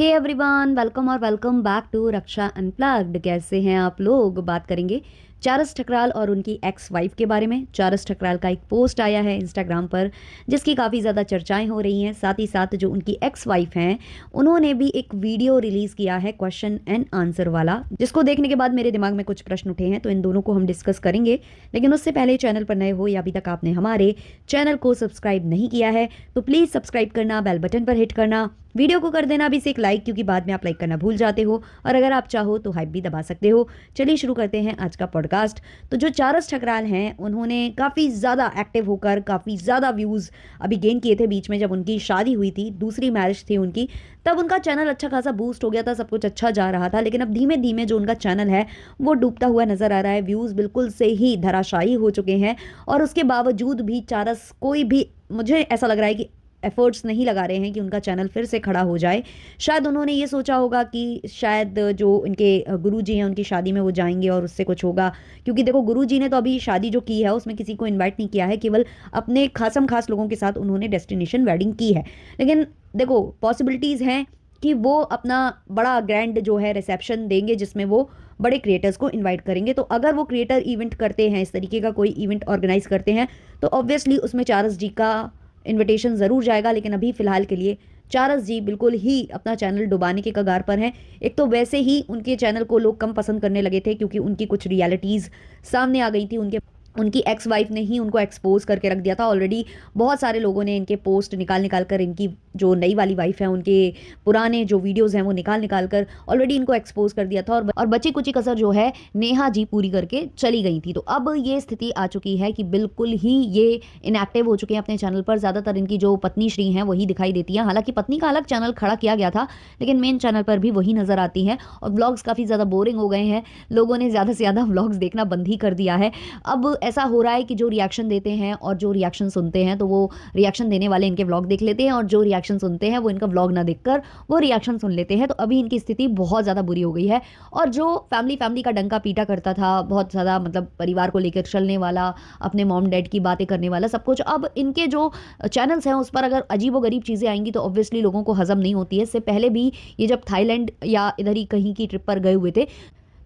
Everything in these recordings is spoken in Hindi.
हे एवरीवन, वेलकम और welcome back to Raksha unplugged. कैसे हैं आप लोग? बात करेंगे चारस ठकराल और उनकी एक्स वाइफ के बारे में। चारस ठकराल का एक पोस्ट आया है इंस्टाग्राम पर जिसकी काफ़ी ज़्यादा चर्चाएं हो रही हैं। साथ ही साथ जो उनकी एक्स वाइफ हैं उन्होंने भी एक वीडियो रिलीज़ किया है क्वेश्चन एंड आंसर वाला, जिसको देखने के बाद मेरे दिमाग में कुछ प्रश्न उठे हैं, तो इन दोनों को हम डिस्कस करेंगे। लेकिन उससे पहले चैनल पर नए हो या अभी तक आपने हमारे चैनल को सब्सक्राइब नहीं किया है तो प्लीज़ सब्सक्राइब करना, बेल बटन पर हिट करना, वीडियो को कर देना अभी से एक लाइक, क्योंकि बाद में आप लाइक करना भूल जाते हो, और अगर आप चाहो तो हाइप भी दबा सकते हो। चलिए शुरू करते हैं आज का पॉडकास्ट। तो जो चारस ठकराल हैं उन्होंने काफ़ी ज़्यादा एक्टिव होकर काफ़ी ज़्यादा व्यूज़ अभी गेन किए थे। बीच में जब उनकी शादी हुई थी, दूसरी मैरिज थी उनकी, तब उनका चैनल अच्छा खासा बूस्ट हो गया था, सब कुछ अच्छा जा रहा था। लेकिन अब धीमे धीमे जो उनका चैनल है वो डूबता हुआ नजर आ रहा है। व्यूज़ बिल्कुल से ही धराशायी हो चुके हैं, और उसके बावजूद भी चारस कोई भी, मुझे ऐसा लग रहा है कि एफर्ट्स नहीं लगा रहे हैं कि उनका चैनल फिर से खड़ा हो जाए। शायद उन्होंने ये सोचा होगा कि शायद जो इनके गुरुजी हैं उनकी शादी में वो जाएंगे और उससे कुछ होगा, क्योंकि देखो गुरुजी ने तो अभी शादी जो की है उसमें किसी को इनवाइट नहीं किया है, केवल अपने खासम खास लोगों के साथ उन्होंने डेस्टिनेशन वेडिंग की है। लेकिन देखो पॉसिबिलिटीज़ हैं कि वो अपना बड़ा ग्रैंड जो है रिसेप्शन देंगे जिसमें वो बड़े क्रिएटर्स को इनवाइट करेंगे। तो अगर वो क्रिएटर इवेंट करते हैं, इस तरीके का कोई इवेंट ऑर्गेनाइज करते हैं, तो ऑब्वियसली उसमें चारस जी का इनविटेशन ज़रूर जाएगा। लेकिन अभी फ़िलहाल के लिए चारस जी बिल्कुल ही अपना चैनल डुबाने के कगार पर हैं। एक तो वैसे ही उनके चैनल को लोग कम पसंद करने लगे थे क्योंकि उनकी कुछ रियलिटीज़ सामने आ गई थी। उनकी एक्स वाइफ ने ही उनको एक्सपोज करके रख दिया था। ऑलरेडी बहुत सारे लोगों ने इनके पोस्ट निकाल निकाल कर, इनकी जो नई वाली वाइफ है उनके पुराने जो वीडियोस हैं वो निकाल निकाल कर ऑलरेडी इनको एक्सपोज कर दिया था, और बची कुची कसर जो है नेहा जी पूरी करके चली गई थी। तो अब ये स्थिति आ चुकी है कि बिल्कुल ही ये इनएक्टिव हो चुके हैं अपने चैनल पर। ज़्यादातर इनकी जो पत्नी श्री हैं वही दिखाई देती हैं। हालांकि पत्नी का अलग चैनल खड़ा किया गया था, लेकिन मेन चैनल पर भी वही नज़र आती हैं, और व्लॉग्स काफ़ी ज़्यादा बोरिंग हो गए हैं। लोगों ने ज़्यादा से ज़्यादा व्लॉग्स देखना बंद ही कर दिया है। अब ऐसा हो रहा है कि जो रिएक्शन देते हैं और जो रिएक्शन सुनते हैं, तो वो रिएक्शन देने वाले इनके व्लॉग देख लेते हैं, और जो रिएक्शन सुनते हैं वो इनका व्लॉग ना देखकर वो रिएक्शन सुन लेते हैं। तो अभी इनकी स्थिति बहुत ज़्यादा बुरी हो गई है। और जो फैमिली का डंका पीटा करता था, बहुत ज़्यादा मतलब परिवार को लेकर चलने वाला, अपने मॉम डैड की बातें करने वाला, सब कुछ अब इनके जो चैनल्स हैं उस पर अगर अजीबोगरीब चीज़ें आएंगी तो ऑब्वियसली लोगों को हजम नहीं होती है। इससे पहले भी ये जब थाईलैंड या इधर ही कहीं की ट्रिप पर गए हुए थे,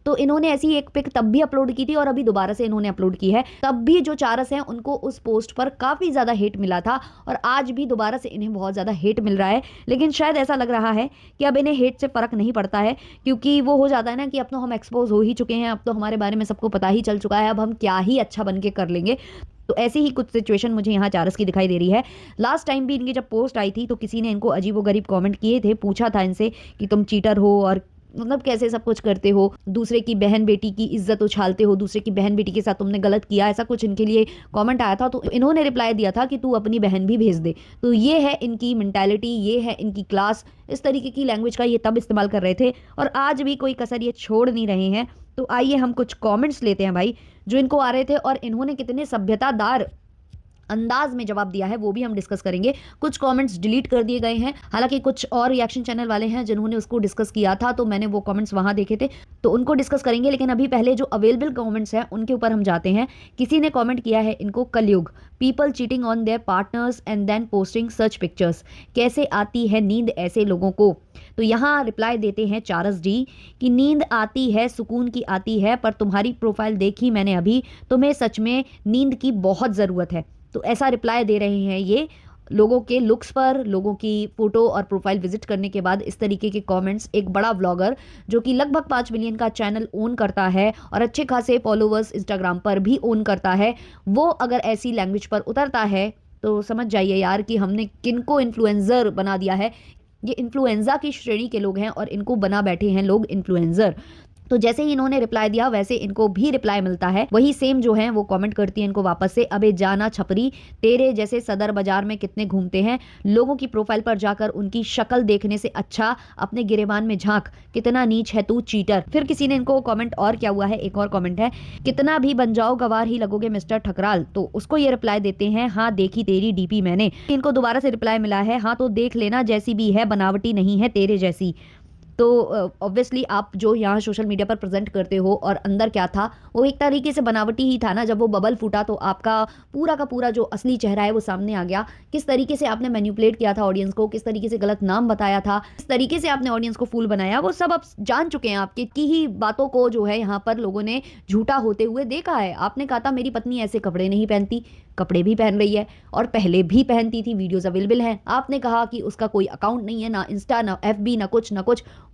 तो इन्होंने ऐसी एक पिक तब भी अपलोड की थी और अभी दोबारा से इन्होंने अपलोड की है। तब भी जो चारस हैं उनको उस पोस्ट पर काफ़ी ज़्यादा हेट मिला था, और आज भी दोबारा से इन्हें बहुत ज़्यादा हेट मिल रहा है। लेकिन शायद ऐसा लग रहा है कि अब इन्हें हेट से फ़र्क नहीं पड़ता है, क्योंकि वो हो जाता है ना कि अब तो हम एक्सपोज हो ही चुके हैं, अब तो हमारे बारे में सबको पता ही चल चुका है, अब हम क्या ही अच्छा बन के कर लेंगे। तो ऐसी ही कुछ सिचुएशन मुझे यहाँ चारस की दिखाई दे रही है। लास्ट टाइम भी इनकी जब पोस्ट आई थी तो किसी ने इनको अजीबोगरीब कमेंट किए थे, पूछा था इनसे कि तुम चीटर हो और मतलब कैसे सब कुछ करते हो, दूसरे की बहन बेटी की इज्जत उछालते हो, दूसरे की बहन बेटी के साथ तुमने गलत किया, ऐसा कुछ इनके लिए कमेंट आया था। तो इन्होंने रिप्लाई दिया था कि तू अपनी बहन भी भेज दे। तो ये है इनकी मेंटालिटी, ये है इनकी क्लास। इस तरीके की लैंग्वेज का ये तब इस्तेमाल कर रहे थे और आज भी कोई कसर ये छोड़ नहीं रहे हैं। तो आइए हम कुछ कॉमेंट्स लेते हैं भाई जो इनको आ रहे थे, और इन्होंने कितने सभ्यतादार अंदाज में जवाब दिया है वो भी हम डिस्कस करेंगे। कुछ कमेंट्स डिलीट कर दिए गए हैं, हालांकि कुछ और रिएक्शन चैनल वाले हैं जिन्होंने उसको डिस्कस किया था, तो मैंने वो कमेंट्स वहां देखे थे, तो उनको डिस्कस करेंगे। लेकिन अभी पहले जो अवेलेबल कमेंट्स हैं उनके ऊपर हम जाते हैं। किसी ने कमेंट किया है इनको, कलयुग, people cheating on their partners and then posting such pictures, कैसे आती है नींद ऐसे लोगों को। तो यहाँ रिप्लाई देते हैं चारस जी कि नींद आती है, सुकून की आती है, पर तुम्हारी प्रोफाइल देखी मैंने अभी, तुम्हें सच में नींद की बहुत ज़रूरत है। तो ऐसा रिप्लाई दे रहे हैं ये लोगों के लुक्स पर, लोगों की फोटो और प्रोफाइल विजिट करने के बाद इस तरीके के कमेंट्स। एक बड़ा व्लॉगर जो कि लगभग 5 मिलियन का चैनल ओन करता है और अच्छे खासे फॉलोअर्स इंस्टाग्राम पर भी ओन करता है, वो अगर ऐसी लैंग्वेज पर उतरता है तो समझ जाइए यार कि हमने किनको इन्फ्लुएंसर बना दिया है। ये इन्फ्लुएंजा की श्रेणी के लोग हैं और इनको बना बैठे हैं लोग इन्फ्लुएंसर। तो जैसे ही इन्होंने रिप्लाई दिया वैसे इनको भी रिप्लाई मिलता है, वही सेम जो है वो कमेंट करती है इनको वापस से, अबे जाना छपरी, तेरे जैसे सदर बाजार में कितने घूमते हैं, लोगों की प्रोफाइल पर जाकर उनकी शक्ल देखने से अच्छा अपने गिरेबान में झांक, कितना नीच है तू चीटर। फिर किसी ने इनको कमेंट और क्या हुआ है, एक और कमेंट है, कितना भी बन जाओ गवार ही लगोगे मिस्टर ठकराल। तो उसको ये रिप्लाई देते हैं, हाँ देखी तेरी डीपी मैंने। इनको दोबारा से रिप्लाई मिला है, हाँ तो देख लेना जैसी भी है, बनावटी नहीं है तेरे जैसी। तो ऑब्वियसली आप जो यहाँ सोशल मीडिया पर प्रेजेंट करते हो और अंदर क्या था वो एक तरीके से बनावटी ही था ना। जब वो बबल फूटा तो आपका पूरा का पूरा जो असली चेहरा है वो सामने आ गया। किस तरीके से आपने मैनिपुलेट किया था ऑडियंस को, किस तरीके से गलत नाम बताया था, किस तरीके से आपने ऑडियंस को फूल बनाया, वो सब आप जान चुके हैं। आपकी की ही बातों को जो है यहाँ पर लोगों ने झूठा होते हुए देखा है। आपने कहा था मेरी पत्नी ऐसे कपड़े नहीं पहनती, कपड़े भी पहन रही है और पहले भी पहनती थी, वीडियोस अवेलेबल हैं। आपने कहा कि उसका कोई अकाउंट नहीं है, ना इंस्टा ना एफबी ना कुछ,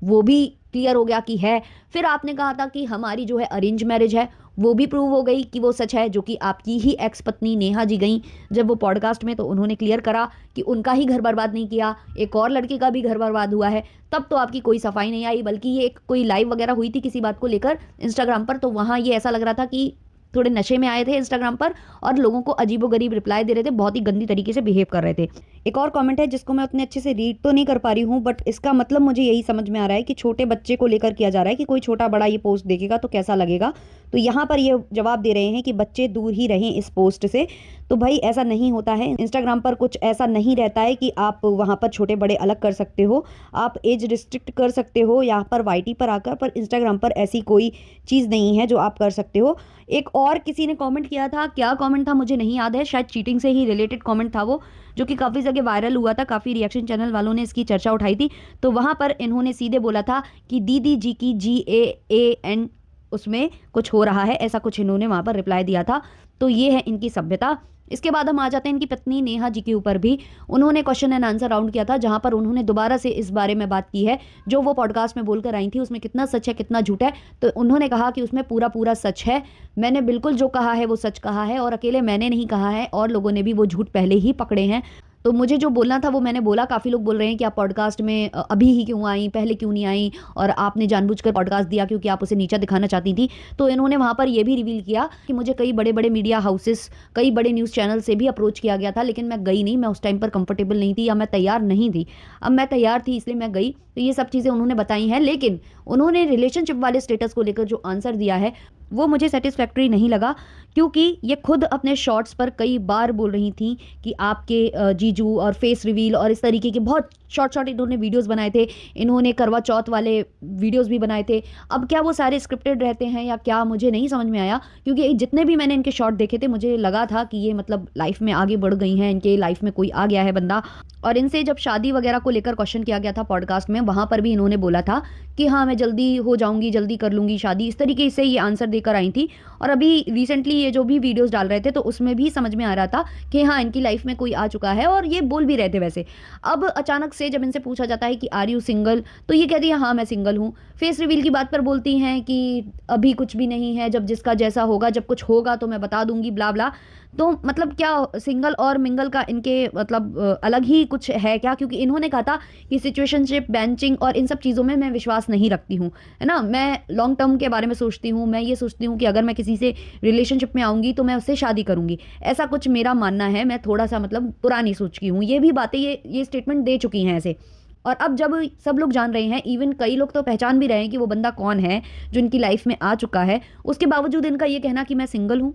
वो भी क्लियर हो गया कि है। फिर आपने कहा था कि हमारी जो है अरेंज मैरिज है, वो भी प्रूव हो गई कि वो सच है, जो कि आपकी ही एक्स पत्नी नेहा जी गई जब वो पॉडकास्ट में, तो उन्होंने क्लियर करा कि उनका ही घर बर्बाद नहीं किया, एक और लड़के का भी घर बर्बाद हुआ है। तब तो आपकी कोई सफाई नहीं आई, बल्कि ये एक कोई लाइव वगैरह हुई थी किसी बात को लेकर इंस्टाग्राम पर, तो वहाँ ये ऐसा लग रहा था कि थोड़े नशे में आए थे इंस्टाग्राम पर और लोगों को अजीबोगरीब रिप्लाई दे रहे थे, बहुत ही गंदी तरीके से बिहेव कर रहे थे। एक और कमेंट है जिसको मैं उतने अच्छे से रीड तो नहीं कर पा रही हूँ, बट इसका मतलब मुझे यही समझ में आ रहा है कि छोटे बच्चे को लेकर किया जा रहा है कि कोई छोटा बड़ा ये पोस्ट देखेगा तो कैसा लगेगा। तो यहाँ पर ये जवाब दे रहे हैं कि बच्चे दूर ही रहें इस पोस्ट से। तो भाई ऐसा नहीं होता है, इंस्टाग्राम पर कुछ ऐसा नहीं रहता है कि आप वहाँ पर छोटे बड़े अलग कर सकते हो, आप एज रिस्ट्रिक्ट कर सकते हो यहाँ पर वाईटी पर आकर, पर इंस्टाग्राम पर ऐसी कोई चीज़ नहीं है जो आप कर सकते हो। एक और किसी ने कमेंट किया था, क्या कमेंट था मुझे नहीं याद है, शायद चीटिंग से ही रिलेटेड कमेंट था वो, जो कि काफ़ी जगह वायरल हुआ था, काफ़ी रिएक्शन चैनल वालों ने इसकी चर्चा उठाई थी। तो वहाँ पर इन्होंने सीधे बोला था कि दीदी जी की GAAN उसमें कुछ हो रहा है, ऐसा कुछ इन्होंने वहाँ पर रिप्लाई दिया था। तो ये है इनकी सभ्यता। इसके बाद हम आ जाते हैं इनकी पत्नी नेहा जी के ऊपर भी। उन्होंने क्वेश्चन एंड आंसर राउंड किया था, जहां पर उन्होंने दोबारा से इस बारे में बात की है जो वो पॉडकास्ट में बोलकर आई थी, उसमें कितना सच है कितना झूठ है। तो उन्होंने कहा कि उसमें पूरा पूरा सच है, मैंने बिल्कुल जो कहा है वो सच कहा है, और अकेले मैंने नहीं कहा है, और लोगों ने भी वो झूठ पहले ही पकड़े हैं। तो मुझे जो बोलना था वो मैंने बोला। काफ़ी लोग बोल रहे हैं कि आप पॉडकास्ट में अभी ही क्यों आई, पहले क्यों नहीं आई, और आपने जानबूझकर पॉडकास्ट दिया क्योंकि आप उसे नीचा दिखाना चाहती थी। तो इन्होंने वहाँ पर यह भी रिवील किया कि मुझे कई बड़े बड़े मीडिया हाउसेस, कई बड़े न्यूज़ चैनल से भी अप्रोच किया गया था, लेकिन मैं गई नहीं, मैं उस टाइम पर कंफर्टेबल नहीं थी या मैं तैयार नहीं थी। अब मैं तैयार थी इसलिए मैं गई। तो ये सब चीज़ें उन्होंने बताई हैं, लेकिन उन्होंने रिलेशनशिप वाले स्टेटस को लेकर जो आंसर दिया है वो मुझे सेटिस्फैक्ट्री नहीं लगा, क्योंकि ये खुद अपने शॉर्ट्स पर कई बार बोल रही थी कि आपके जीजू और फेस रिवील और इस तरीके के बहुत शॉर्ट इन्होंने वीडियोस बनाए थे। इन्होंने करवा चौथ वाले वीडियोस भी बनाए थे। अब क्या वो सारे स्क्रिप्टेड रहते हैं या क्या, मुझे नहीं समझ में आया, क्योंकि जितने भी मैंने इनके शॉर्ट देखे थे मुझे लगा था कि ये मतलब लाइफ में आगे बढ़ गई हैं, इनके लाइफ में कोई आ गया है बंदा। और इनसे जब शादी वगैरह को लेकर क्वेश्चन किया गया था पॉडकास्ट में, वहाँ पर भी इन्होंने बोला था कि हाँ मैं जल्दी हो जाऊंगी, जल्दी कर लूँगी शादी, इस तरीके से ये आंसर देकर आई थी। और अभी रिसेंटली ये जो भी वीडियोस डाल रहे थे तो उसमें भी समझ में आ रहा था कि हाँ इनकी लाइफ में कोई आ चुका है, और ये बोल भी रहे थे वैसे। अब अचानक से जब इनसे पूछा जाता है कि आर यू सिंगल, तो ये कहती है हाँ मैं सिंगल हूँ। फेस रिवील की बात पर बोलती हैं कि अभी कुछ भी नहीं है, जब जिसका जैसा होगा, जब कुछ होगा तो मैं बता दूंगी, ब्ला ब्ला। तो मतलब क्या सिंगल और मिंगल का इनके मतलब अलग ही कुछ है क्या? क्योंकि इन्होंने कहा था कि सिचुएशनशिप, बेंचिंग और इन सब चीज़ों में मैं विश्वास नहीं रखती हूँ, है ना। मैं लॉन्ग टर्म के बारे में सोचती हूँ, मैं ये सोचती हूँ कि अगर मैं किसी से रिलेशनशिप में आऊँगी तो मैं उससे शादी करूँगी, ऐसा कुछ मेरा मानना है। मैं थोड़ा सा मतलब पुरानी सोच की हूँ। ये भी बातें ये स्टेटमेंट दे चुकी हैं ऐसे। और अब जब सब लोग जान रहे हैं, इवन कई लोग तो पहचान भी रहे हैं कि वो बंदा कौन है जो इनकी लाइफ में आ चुका है, उसके बावजूद इनका ये कहना कि मैं सिंगल हूँ।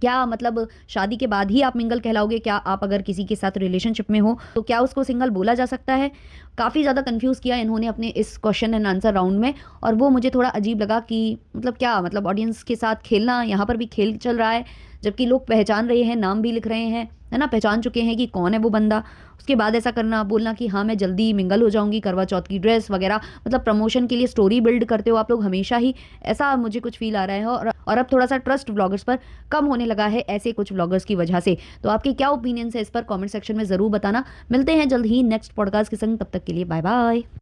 क्या मतलब शादी के बाद ही आप मिंगल कहलाओगे? क्या आप अगर किसी के साथ रिलेशनशिप में हो तो क्या उसको सिंगल बोला जा सकता है? काफ़ी ज़्यादा कंफ्यूज किया इन्होंने अपने इस क्वेश्चन एंड आंसर राउंड में, और वो मुझे थोड़ा अजीब लगा कि मतलब क्या मतलब ऑडियंस के साथ खेलना, यहाँ पर भी खेल चल रहा है, जबकि लोग पहचान रहे हैं, नाम भी लिख रहे हैं, है ना, पहचान चुके हैं कि कौन है वो बंदा। उसके बाद ऐसा करना, बोलना कि हाँ मैं जल्दी मिंगल हो जाऊंगी, करवा चौथ की ड्रेस वगैरह, मतलब प्रमोशन के लिए स्टोरी बिल्ड करते हो आप लोग हमेशा ही, ऐसा मुझे कुछ फील आ रहा है। और अब थोड़ा सा ट्रस्ट ब्लॉगर्स पर कम होने लगा है ऐसे कुछ ब्लॉगर्स की वजह से। तो आपके क्या ओपिनियंस है इस पर कमेंट सेक्शन में ज़रूर बताना। मिलते हैं जल्द ही नेक्स्ट पॉडकास्ट के संग, तब तक के लिए बाय बाय।